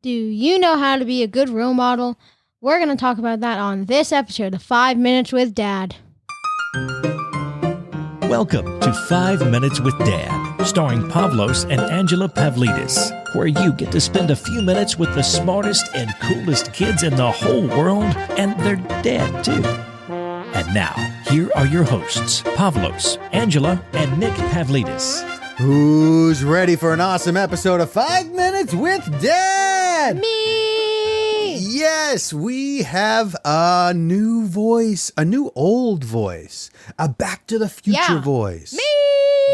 Do you know how to be a good role model? We're going to talk about that on this episode of 5 Minutes with Dad. Welcome to 5 Minutes with Dad, starring Pavlos and Angela Pavlidis, where you get to spend a few minutes with the smartest and coolest kids in the whole world, and their dad, too. And now, here are your hosts, Pavlos, Angela, and Nick Pavlidis. Who's ready for an awesome episode of 5 Minutes with Dad? Me! Yes, we have a new voice, a new old voice, a Back to the Future voice. Me!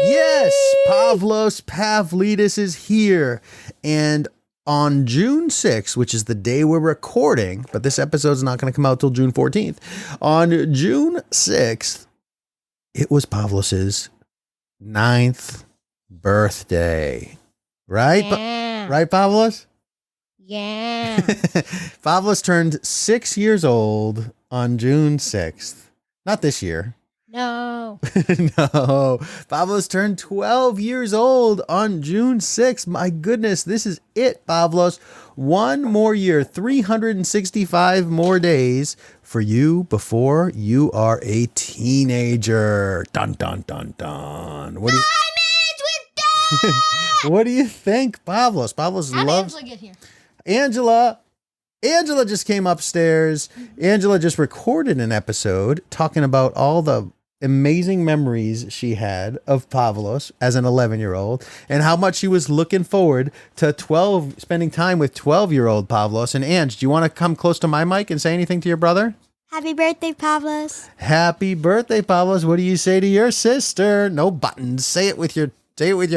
Yes, Pavlos Pavlidis is here. And on June 6th, which is the day we're recording, but this episode's not going to come out till June 14th. On June 6th, it was Pavlos's 9th birthday. Right? Yeah. Right, Pavlos? Yeah. Pavlos turned 6 years old on June 6th. Not this year. No. No. Pavlos turned 12 years old on June 6th. My goodness, this is it, Pavlos. One more year, 365 more days for you before you are a teenager. Dun, dun, dun, dun. What do you... What do you think, Pavlos? Pavlos How did loves... Angela get here? Angela just came upstairs. Angela just recorded an episode talking about all the amazing memories she had of Pavlos as an 11-year-old and how much she was looking forward to spending time with 12-year-old Pavlos. And Ange, do you want to come close to my mic and say anything to your brother? Happy birthday, Pavlos. Happy birthday, Pavlos. What do you say to your sister? No buttons. Say it with your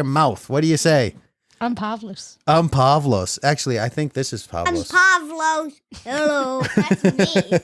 mouth. What do you say? I'm Pavlos. I'm Pavlos. Actually, I think this is I'm Pavlos. Pavlos. Hello. That's me.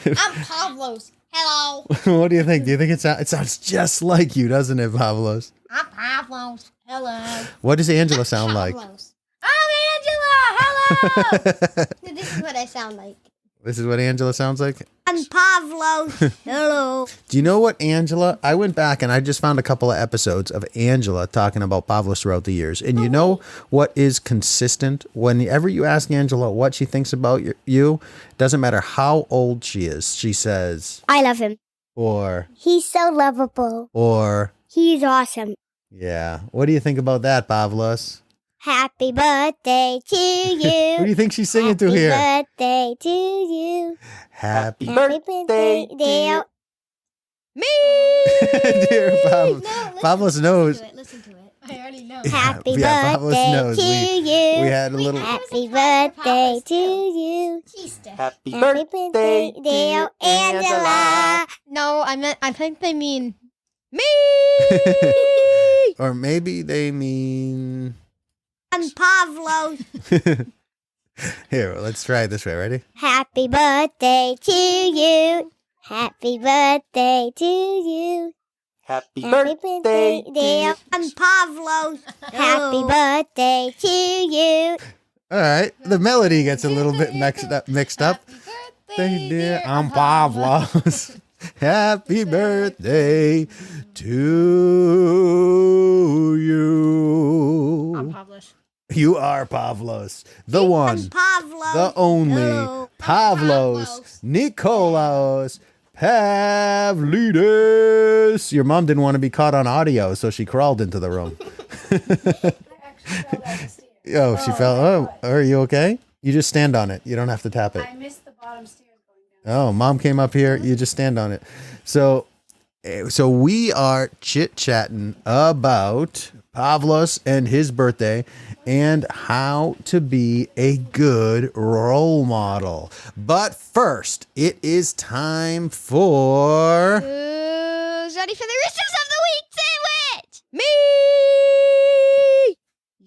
I'm Pavlos. Hello. What do you think? Do you think it sounds just like you, doesn't it, Pavlos? I'm Pavlos. Hello. What does Angela sound like? Pavlos. I'm Angela. Hello. This is what I sound like. This is what Angela sounds like? I'm Pavlos. Hello. Do you know what Angela? I went back and I just found a couple of episodes of Angela talking about Pavlos throughout the years. And you know what is consistent? Whenever you ask Angela what she thinks about you, doesn't matter how old she is, she says, I love him. or, He's so lovable. or, He's awesome. yeah. What do you think about that, Pavlos? Happy birthday to you. Who do you think she's singing to here? Happy birthday to you. Happy Happy birthday, dear. Me. Dear Pavlos. No, Pavlos knows. Listen to it. I already know. Happy Yeah, Pavlos birthday knows. to you. We had a little... Happy birthday to you. Happy Happy birthday, dear Angela. No, I think they mean me. Or maybe they mean... I'm Pavlos. Here, let's try it this way. Ready? Happy birthday to you. Happy birthday to you. Happy Happy birthday, dear. I'm Pavlos. Happy birthday to you. All right. The melody gets a little bit mixed up. Happy Dear, I'm Pavlos. Happy birthday to you. I'm Pavlos. You are Pavlos, the one, Pavlos. the only, Hello. Pavlos, Nikolaos, Pavlidis. Your mom didn't want to be caught on audio, so she crawled into the room. Oh, she fell. Oh, are you okay? You just stand on it. You don't have to tap it. I missed the bottom stairs going down. Oh, mom came up here. You just stand on it. So we are chit-chatting about Pavlos and his birthday and how to be a good role model. But first, it is time for... Who's ready for the Recess of the Week sandwich? Me!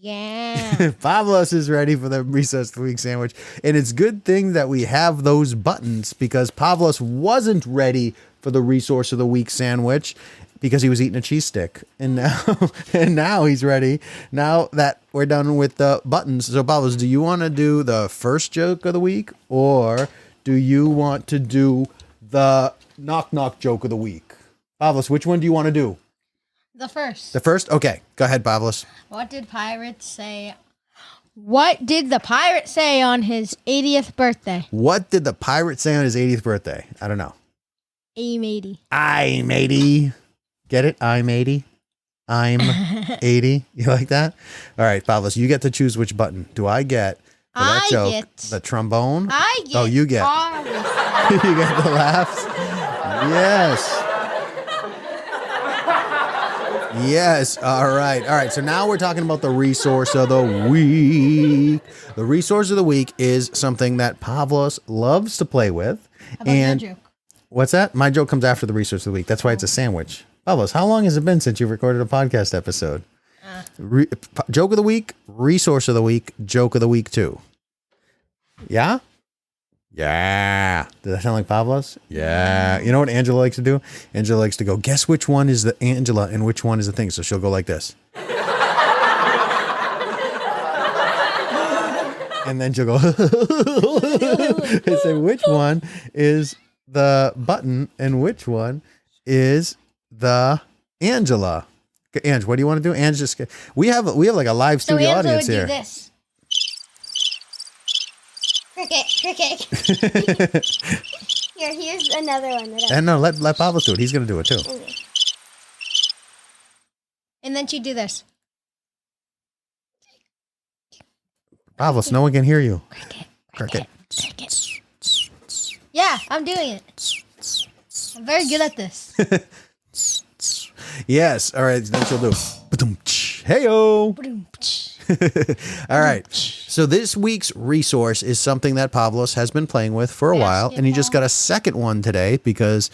Yeah. Pavlos is ready for the Recess of the Week sandwich. And it's good thing that we have those buttons because Pavlos wasn't ready for the Resource of the Week sandwich because he was eating a cheese stick. And now he's ready. Now that we're done with the buttons. So Pavlos, do you want to do the first joke of the week or do you want to do the knock knock joke of the week? Pavlos, which one do you want to do? The first. The first? Okay. Go ahead, Pavlos. What did pirates say What did the pirate say on his 80th birthday? What did the pirate say on his 80th birthday? I don't know. I'm 80. I'm 80. Get it? I'm 80. I'm 80. You like that? All right, Pavlos, you get to choose which button. Do I get for that I joke get- the trombone? I get. Oh, you get. You get the laughs? Yes. Yes. All right. All right. So now we're talking about the resource of the week. The resource of the week is something that Pavlos loves to play with. How about your joke? What's that? My joke comes after the resource of the week. That's why it's a sandwich. Pavlos, how long has it been since you've recorded a podcast episode? Joke of the week, resource of the week, joke of the week too. Yeah? Yeah. Does that sound like Pavlos? Yeah. You know what Angela likes to do? Angela likes to go, guess which one is the Angela and which one is the thing. So she'll go like this. And then she'll go and say, which one is the button and which one is the Angela? Ange, what do you want to do? Ange, just we have like a live So studio Angela audience would here. do this. Cricket. Here's another one. And no, let Pavlos do it. He's going to do it too. Okay. And then she'd do this. Pavlos, no one can hear you. Cricket. Yeah, I'm doing it. I'm very good at this. Yes. All right. Then she'll do. Hey-o. All right. So this week's resource is something that Pavlos has been playing with for a while, and he just got a second one today because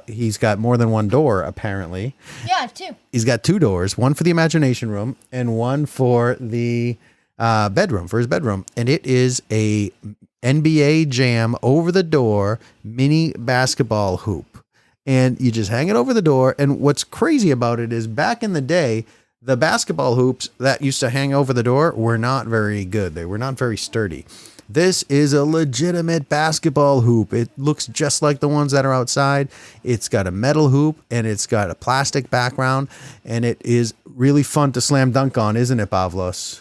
he's got more than one door, apparently. Yeah, I have two. He's got two doors, one for the imagination room and one for the bedroom, for his bedroom. And it is a NBA Jam over the door mini basketball hoop. And you just hang it over the door. And what's crazy about it is back in the day, the basketball hoops that used to hang over the door were not very good. They were not very sturdy. This is a legitimate basketball hoop. It looks just like the ones that are outside. It's got a metal hoop and it's got a plastic background. And it is really fun to slam dunk on, isn't it, Pavlos?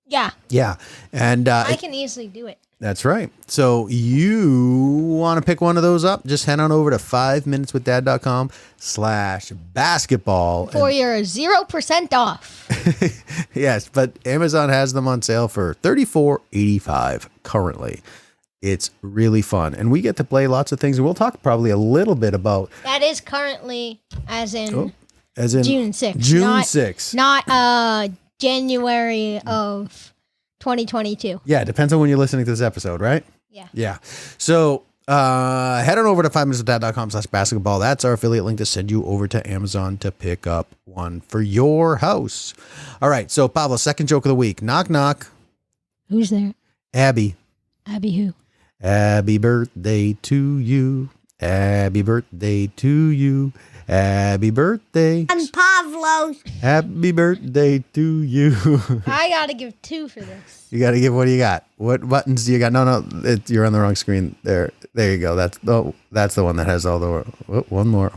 Yeah, Yeah. And I can easily do it. that's right. So you want to pick one of those up? Just head on over to 5minuteswithdad.com/basketball. For your 0% off. Yes, but Amazon has them on sale for $34.85 currently. It's really fun. And we get to play lots of things. And we'll talk probably a little bit about That is currently as in June June 6th. June not, 6th. Not January of 2022. Yeah, it depends on when you're listening to this episode, right? Yeah. Yeah. So head on over to 5minuteswithdad.com/basketball. That's our affiliate link to send you over to Amazon to pick up one for your house. All right. So Pavlo, second joke of the week. Knock, knock. Who's there? Abby. Abby who? Happy birthday to you. Happy birthday to you. Happy birthday. And Pavlos. Happy birthday to you. I gotta give 2 for this. You got to give, what do you got? What buttons do you got? No, you're on the wrong screen. There you go. That's the one that has all the, one more.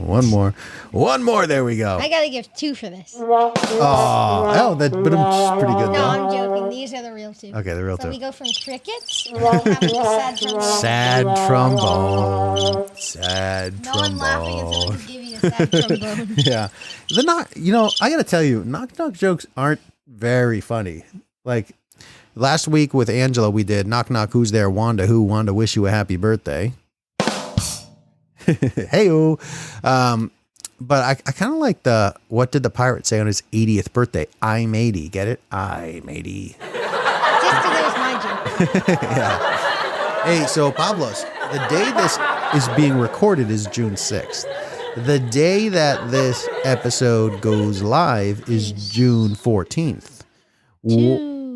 There we go. I gotta give 2 for this. Oh, but I'm pretty good No, though. I'm joking. These are the real 2. Okay, the real So we two. go from crickets to having a sad trombone. Sad No one laughing until I trombone. can give you a sad trombone. Yeah. I got to tell you, knock jokes aren't very funny. Like last week with Angela, we did knock, knock, who's there? Wanda, who? Wanda, wish you a happy birthday. Hey-o. But I kind of like what did the pirate say on his 80th birthday? I'm 80. Get it? I'm 80. Just because it was my joke. Yeah. Hey, so Pavlos, the day this is being recorded is June 6th. The day that this episode goes live is June 14th.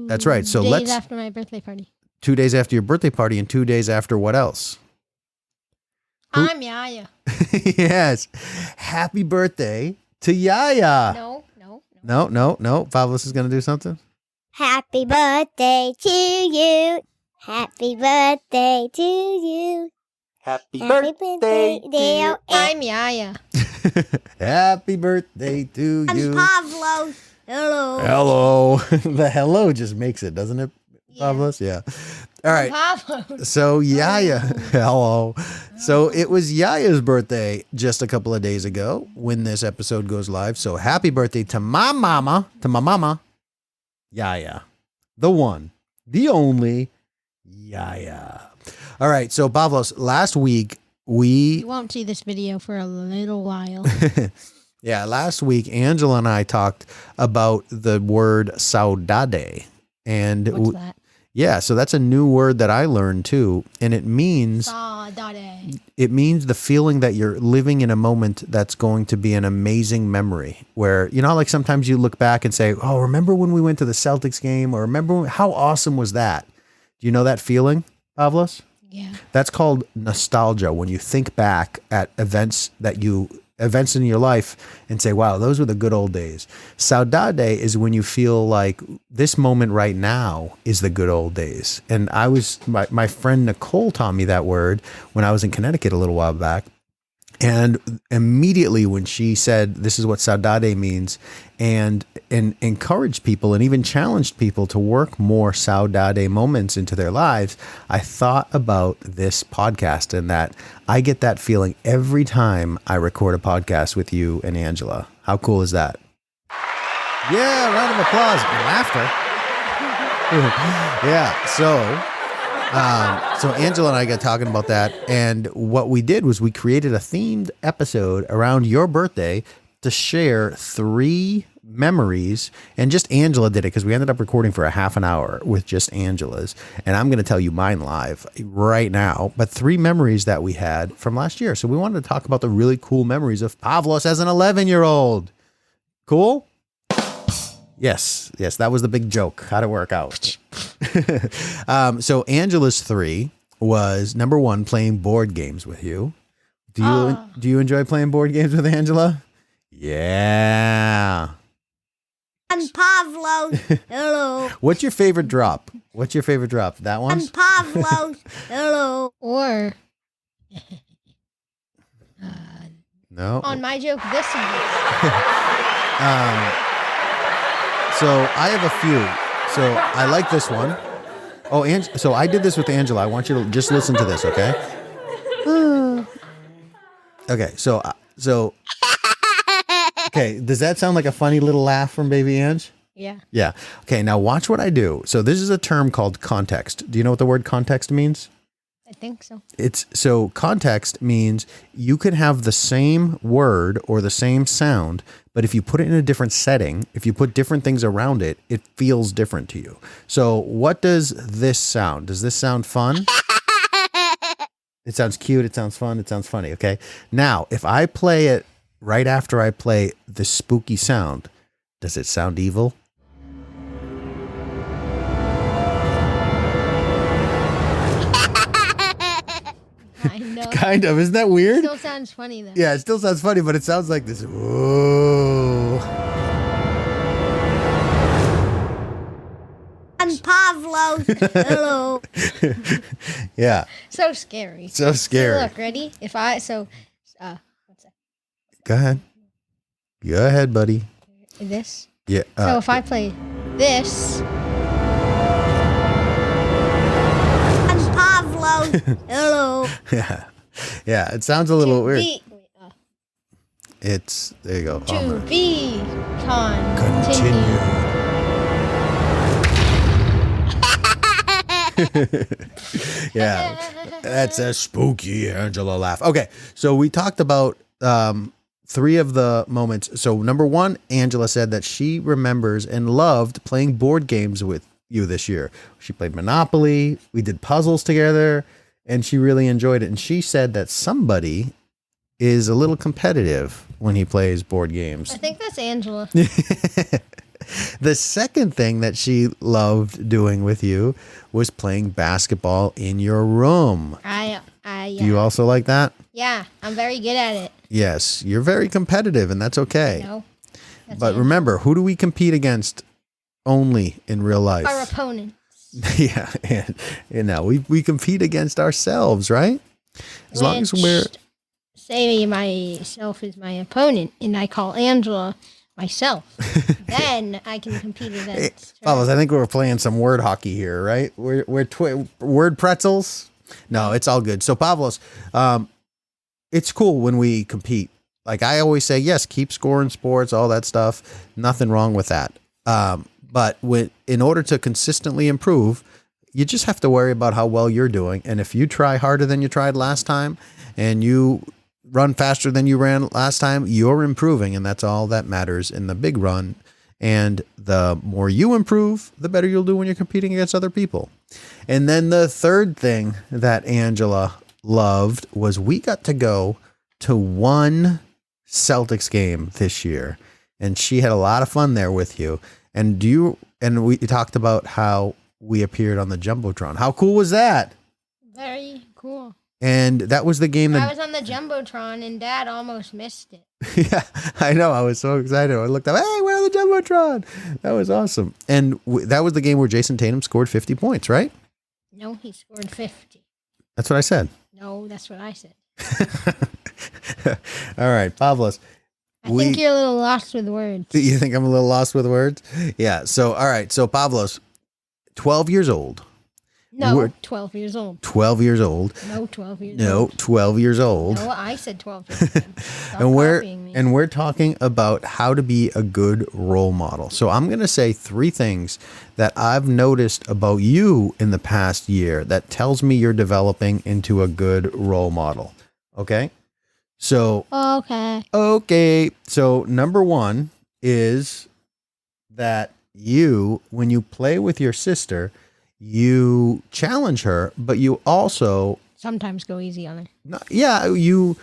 That's right. So days after my birthday party. 2 days after your birthday party and 2 days after what else? I'm Yiayia. Yes. Happy birthday to Yiayia. No. No. Pavlos is going to do something. Happy birthday to you. Happy birthday to you. Happy birthday, dear. I'm Yiayia. Happy birthday to And you. Pavlos. Hello. Hello. The hello just makes it, doesn't it, Pavlos? Yeah. All right. Pavlos. So Yiayia, hello. So it was Yiayia's birthday just a couple of days ago when this episode goes live. So happy birthday to my mama, Yiayia, the one, the only Yiayia. All right. So Pavlos, last week You won't see this video for a little while. yeah, last week Angela and I talked about the word saudade, and What's that? yeah, so that's a new word that I learned too, and it means Saudade. it means the feeling that you're living in a moment that's going to be an amazing memory. Where like sometimes you look back and say, "Oh, remember when we went to the Celtics game?" Or "Remember how awesome was that?" Do you know that feeling, Pavlos? Yeah. That's called nostalgia. When you think back at events in your life and say, wow, those were the good old days. Saudade is when you feel like this moment right now is the good old days. And my friend Nicole taught me that word when I was in Connecticut a little while back. And immediately when she said, this is what saudade means, and encouraged people and even challenged people to work more saudade moments into their lives, I thought about this podcast and that I get that feeling every time I record a podcast with you and Angela. How cool is that? Yeah, round of applause and laughter. Yeah, so Angela and I got talking about that, and what we did was we created a themed episode around your birthday to share 3 memories, and just Angela did it because we ended up recording for a half an hour with just Angela's, and I'm going to tell you mine live right now, but 3 memories that we had from last year. So we wanted to talk about the really cool memories of Pavlos as an 11-year-old. Cool? Yes, that was the big joke. How'd it work out? So Angela's 3 was, number 1, playing board games with you. Do you enjoy playing board games with Angela? Yeah. I'm Pavlos. Hello. What's your favorite drop? That one? I'm Pavlos. Hello. Or No. on my joke, this one. So I have a few. So I like this one. Oh, so I did this with Angela. I want you to just listen to this, okay? Okay, so okay, does that sound like a funny little laugh from Baby Ange? Yeah. Yeah. Okay, now watch what I do. So this is a term called context. Do you know what the word context means? I think so. So context means you can have the same word or the same sound, but if you put it in a different setting, if you put different things around it, it feels different to you. So what does this sound? Does this sound fun? It sounds cute. It sounds fun. It sounds funny. Okay. Now, if I play it right after I play the spooky sound, does it sound evil? Kind of. Isn't that weird? Still sounds funny though. Yeah, it still sounds funny, but it sounds like this. Whoa. I'm Pavlos. Hello. Yeah. So scary. So scary. Look, ready? What's that? Go ahead. Go ahead, buddy. This. Yeah. So if I play this, I'm Pavlos. Hello. Yeah. Yeah. It sounds a little weird. There you go. To be Continue. Yeah. That's a spooky Angela laugh. Okay. So we talked about 3 of the moments. So number 1, Angela said that she remembers and loved playing board games with you this year. She played Monopoly. We did puzzles together, and she really enjoyed it. And she said that somebody is a little competitive when he plays board games. I think that's Angela. The second thing that she loved doing with you was playing basketball in your room. Do you also like that? Yeah, I'm very good at it. Yes, you're very competitive, and that's okay. No, But remember, who do we compete against only in real life? Our opponents. Yeah, and we compete against ourselves, right? As long as we're... Say myself is my opponent, and I call Angela myself. Then I can compete against her. Pavlos, I think we're playing some word hockey here, right? We're word pretzels. No, it's all good. So Pavlos, it's cool when we compete. Like I always say, yes, keep scoring sports, all that stuff. Nothing wrong with that. But in order to consistently improve, you just have to worry about how well you're doing. And if you try harder than you tried last time and you run faster than you ran last time, you're improving. And that's all that matters in the big run. And the more you improve, the better you'll do when you're competing against other people. And then the third thing that Angela loved was we got to go to one Celtics game this year. And she had a lot of fun there with you. And we talked about how we appeared on the Jumbotron. How cool was that? Very cool. And that was the game that I was on the Jumbotron and Dad almost missed it. yeah, I know. I was so excited. I looked up, hey, we're on the Jumbotron. That was awesome. And that was the game where Jason Tatum scored 50 points, right? No, he scored 50. That's what I said. No, that's what I said. All right, Pavlos. I think you're a little lost with words. You think I'm a little lost with words? Yeah. So, all right. So, Pavlos, 12 years old. No, 12 years old. 12 years old. No, 12 years No, old. 12 years old. No, I said 12 years old. Stop copying me. And we're talking about how to be a good role model. So I'm going to say 3 things that I've noticed about you in the past year that tells me you're developing into a good role model. Okay? So Okay. So number 1 is that when you play with your sister, you challenge her, but you also sometimes go easy on her. Yeah, you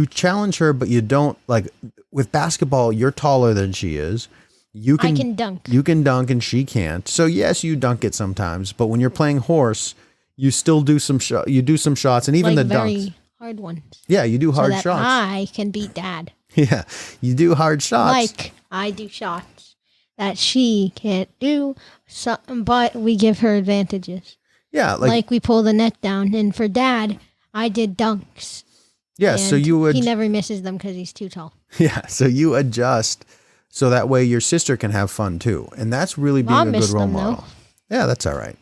challenge her, but you don't, like with basketball, you're taller than she is. I can dunk. You can dunk and she can't. So yes, you dunk it sometimes, but when you're playing horse, you still do some shots and even like the very dunks. Hard ones. Yeah, you do hard so that shots. I can beat Dad. Yeah, you do hard shots. Like I do shots that she can't do, but we give her advantages. Yeah, like we pull the net down, and for Dad, I did dunks. Yeah, so he never misses them because he's too tall. Yeah, so you adjust so that way your sister can have fun too, and that's really being a good role model. Yeah, that's all right.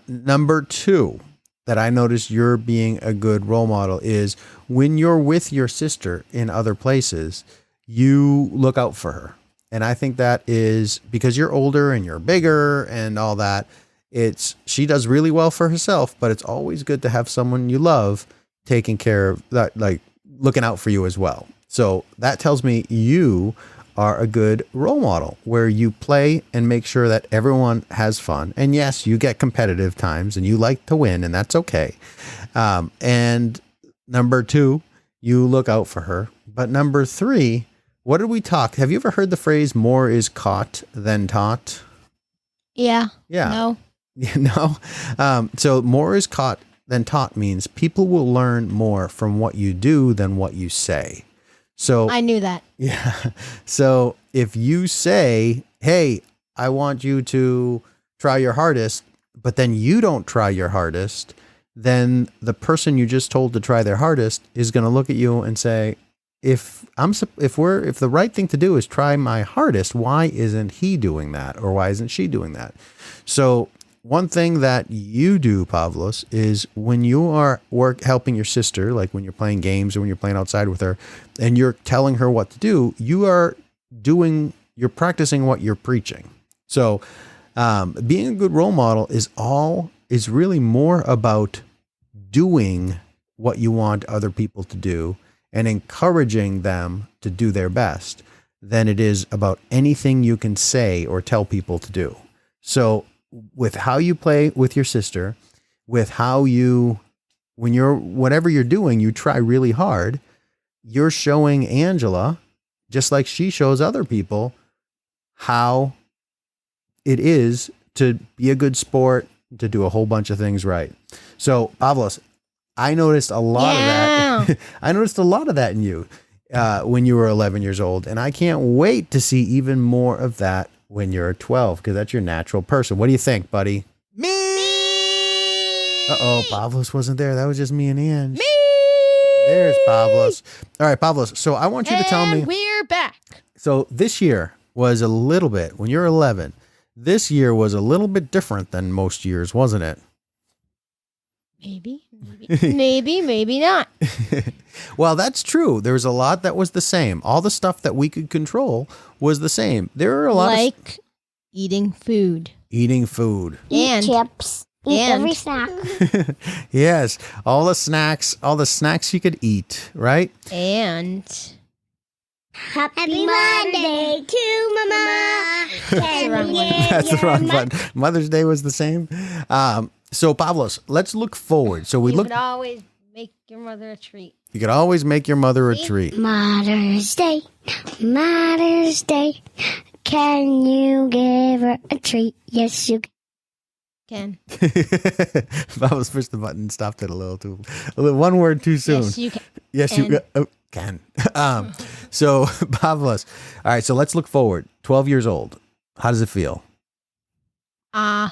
Number 2 that I noticed you're being a good role model is when you're with your sister in other places, you look out for her. And I think that is because you're older and you're bigger and all that. She does really well for herself, but it's always good to have someone you love taking care of that, like looking out for you as well. So that tells me you are a good role model where you play and make sure that everyone has fun. And yes, you get competitive times and you like to win, and that's okay. And number 2, you look out for her. But number 3, what did we talk? Have you ever heard the phrase more is caught than taught? Yeah. Yeah. No. So more is caught than taught means people will learn more from what you do than what you say. So I knew that. Yeah. So if you say, hey, I want you to try your hardest, but then you don't try your hardest, then the person you just told to try their hardest is going to look at you and say, if the right thing to do is try my hardest, why isn't he doing that? Or why isn't she doing that? So one thing that you do, Pavlos, is when you are helping your sister, like when you're playing games or when you're playing outside with her and you're telling her what to do, you're practicing what you're preaching. So being a good role model is really more about doing what you want other people to do and encouraging them to do their best than it is about anything you can say or tell people to do. So with how you play with your sister, with how whatever you're doing, you try really hard, you're showing Angela, just like she shows other people, how it is to be a good sport, to do a whole bunch of things right. So Pavlos, I noticed a lot of that. I noticed a lot of that in you when you were 11 years old. And I can't wait to see even more of that when you're 12, because that's your natural person. What do you think, buddy? Me! Uh-oh, Pavlos wasn't there. That was just me and Ange. Me! There's Pavlos. All right, Pavlos. So I want you to tell me. We're back. So this year was a little bit, when you're 11, this year was a little bit different than most years, wasn't it? Maybe not. Well, that's true. There's a lot that was the same. All the stuff that we could control was the same. There are a lot like eating food. Eating food. And chips. Eat every snack. Yes, all the snacks you could eat, right? And Happy Monday to Mama. That's the wrong button. Mother's Day was the same. So Pavlos, let's look forward. So you could always make your mother a treat. You could always make your mother a treat. Mother's Day. Mother's Day. Can you give her a treat? Yes, you Can. Pavlos pushed the button and stopped it one word too soon. Yes, you can. Yes, you can. So Pavlos, all right. So let's look forward. 12 years old. How does it feel? No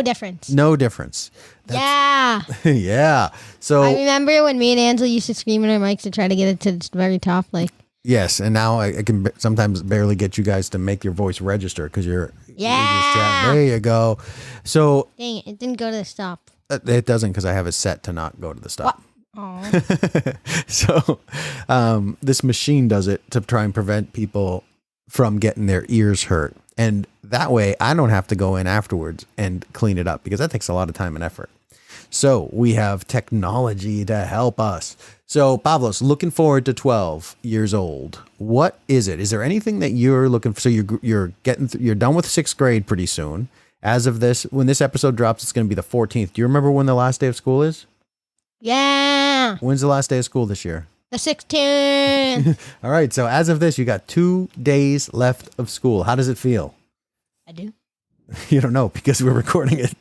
difference. No difference. Yeah. Yeah. So I remember when me and Angela used to scream in our mics to try to get it to the very top. Like, yes, and now I can sometimes barely get you guys to make your voice register because you're yeah. There you go. So Dang it didn't go to the stop. It doesn't because I have it set to not go to the stop. What? So this machine does it to try and prevent people from getting their ears hurt. And that way I don't have to go in afterwards and clean it up because that takes a lot of time and effort. So we have technology to help us. So Pavlos, looking forward to 12 years old. What is it? Is there anything that you're looking for? So you're done with 6th grade pretty soon. As of this, when this episode drops, it's going to be the 14th. Do you remember when the last day of school is? Yeah. When's the last day of school this year? The 16th. All right. So as of this, you got 2 days left of school. How does it feel? I do. You don't know because we're recording it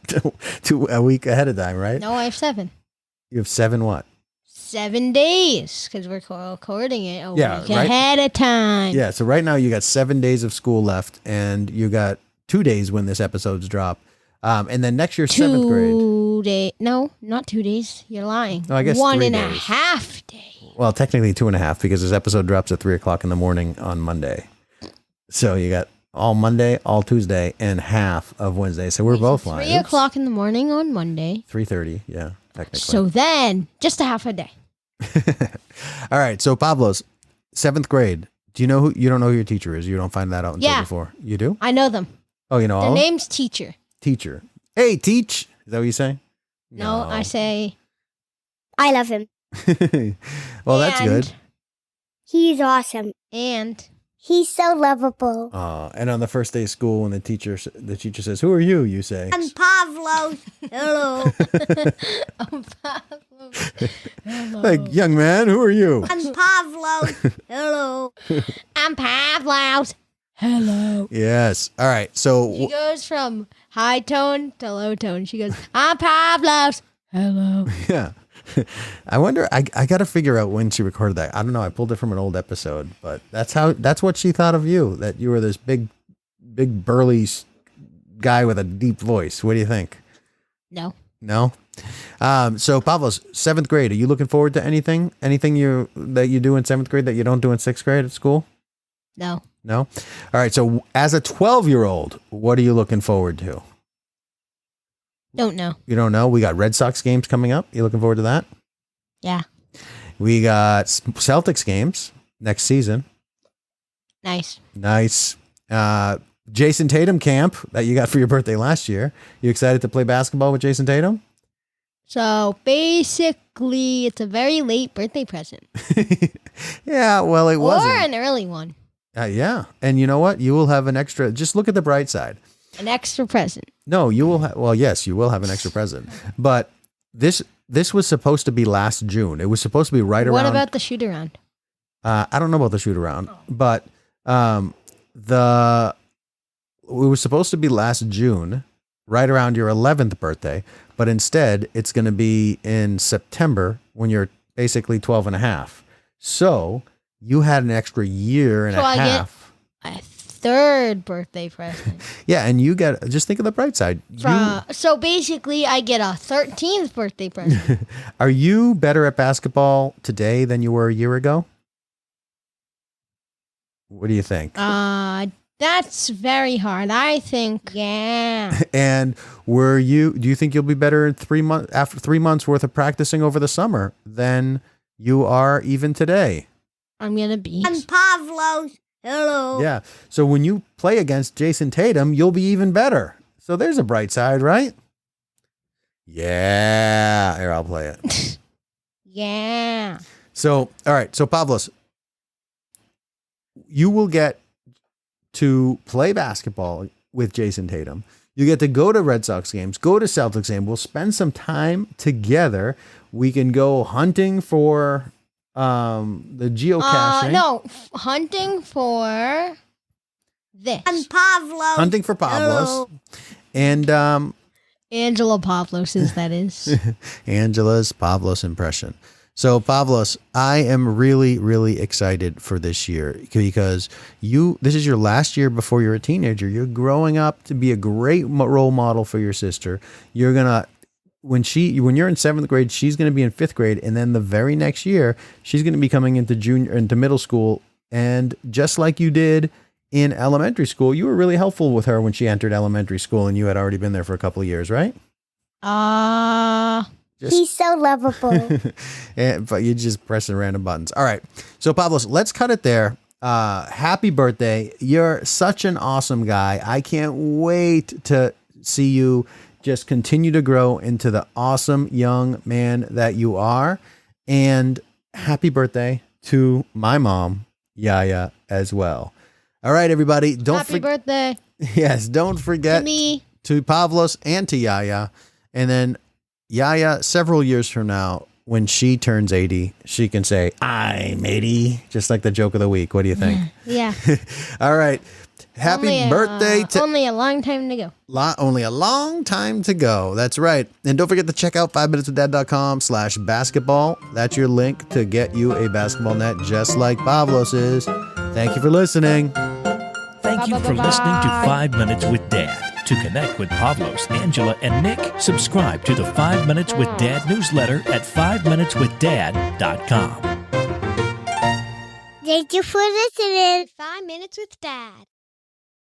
a week ahead of time, right? No, I have 7. You have 7 what? 7 days because we're recording it a week right? ahead of time. Yeah. So right now you got 7 days of school left and you got 2 days when this episode's drop. And then next year, 7th grade. 2 days. No, not 2 days. You're lying. No, I guess 1 3 and a days. half days. Well, technically 2.5 because this episode drops at 3:00 in the morning on Monday. So you got all Monday, all Tuesday, and half of Wednesday. So we're both lying. 3 o'clock in the morning on Monday. 3:30, yeah, technically. So then, just a half a day. All right. So Pavlos, 7th grade. Do you know you don't know who your teacher is? You don't find that out until before. You do? I know them. Oh, you know Their all? name's Teacher. Teacher. Hey, teach. Is that what you say? No, I say, I love him. Well, that's good. He's awesome. And He's so lovable. And on the first day of school, when the teacher says, "Who are you?" You say, I'm Pavlos. Hello. "Like, young man, who are you?" I'm Pavlos. Hello. I'm Pavlos. Hello. Yes. All right. She So goes from high tone to low tone. She goes, I'm Pavlos. Hello. yeah. I wonder. I got to figure out when she recorded that. I don't know. I pulled it from an old episode, but that's what she thought of you. That you were this big burly guy with a deep voice. What do you think? No. No. So Pavlos, 7th grade. Are you looking forward to anything? Anything that you do in 7th grade that you don't do in 6th grade at school? No. No. All right. So as a 12-year-old, what are you looking forward to? Don't know. You don't know? We got Red Sox games coming up. You looking forward to that? Yeah. We got Celtics games next season. Nice. Nice. Jason Tatum camp that you got for your birthday last year. You excited to play basketball with Jason Tatum? So basically, it's a very late birthday present. Yeah, well, it wasn't. Or an early one. Yeah. And you know what? You will have an extra. Just look at the bright side. An extra present. No, you will have. Well, yes, you will have an extra present. But this was supposed to be last June. It was supposed to be right around. What about the shoot around? I don't know about the shoot around, but it was supposed to be last June, right around your 11th birthday. But instead, it's going to be in September when you're basically 12 and a half. So you had an extra year and a half. A third birthday present. Yeah, and you get, just think of the bright side. So basically, I get a 13th birthday present. Are you better at basketball today than you were a year ago? What do you think? That's very hard. I think, yeah. And do you think you'll be better in 3 months after 3 months worth of practicing over the summer than you are even today? I'm going to be. I'm Pavlos. Hello. Yeah. So when you play against Jason Tatum, you'll be even better. So there's a bright side, right? Yeah. Here, I'll play it. Yeah. So, all right. So Pavlos, you will get to play basketball with Jason Tatum. You get to go to Red Sox games, go to Celtics games. We'll spend some time together. We can go hunting for the geocaching. No, hunting for this. I'm Pavlos. Hunting for Pavlos. Hello. And Angela Pavlos, that is. Angela's Pavlos impression. So Pavlos, I am really, really excited for this year because this is your last year before you're a teenager. You're growing up to be a great role model for your sister. You're gonna when you're in 7th grade, she's going to be in 5th grade, and then the very next year, she's going to be coming into middle school. And just like you did in elementary school, you were really helpful with her when she entered elementary school, and you had already been there for a couple of years, right? He's so lovable. But you're just pressing random buttons. All right. So Pavlos, let's cut it there. Happy birthday. You're such an awesome guy. I can't wait to see you just continue to grow into the awesome young man that you are. And happy birthday to my mom, Yiayia, as well. All right, everybody. Happy birthday. Yes, don't forget To me. to Pavlos and to Yiayia. And then Yiayia, several years from now, when she turns 80, she can say, I'm 80, just like the joke of the week. What do you think? Yeah. All right. Happy birthday to... Only a long time to go. Only a long time to go. That's right. And don't forget to check out 5minuteswithdad.com/basketball. That's your link to get you a basketball net just like Pavlos is. Thank you for listening. Thank you for listening to 5 Minutes with Dad. To connect with Pavlos, Angela, and Nick, subscribe to the 5 Minutes with Dad newsletter at 5minuteswithdad.com. Thank you for listening. 5 minutes with Dad.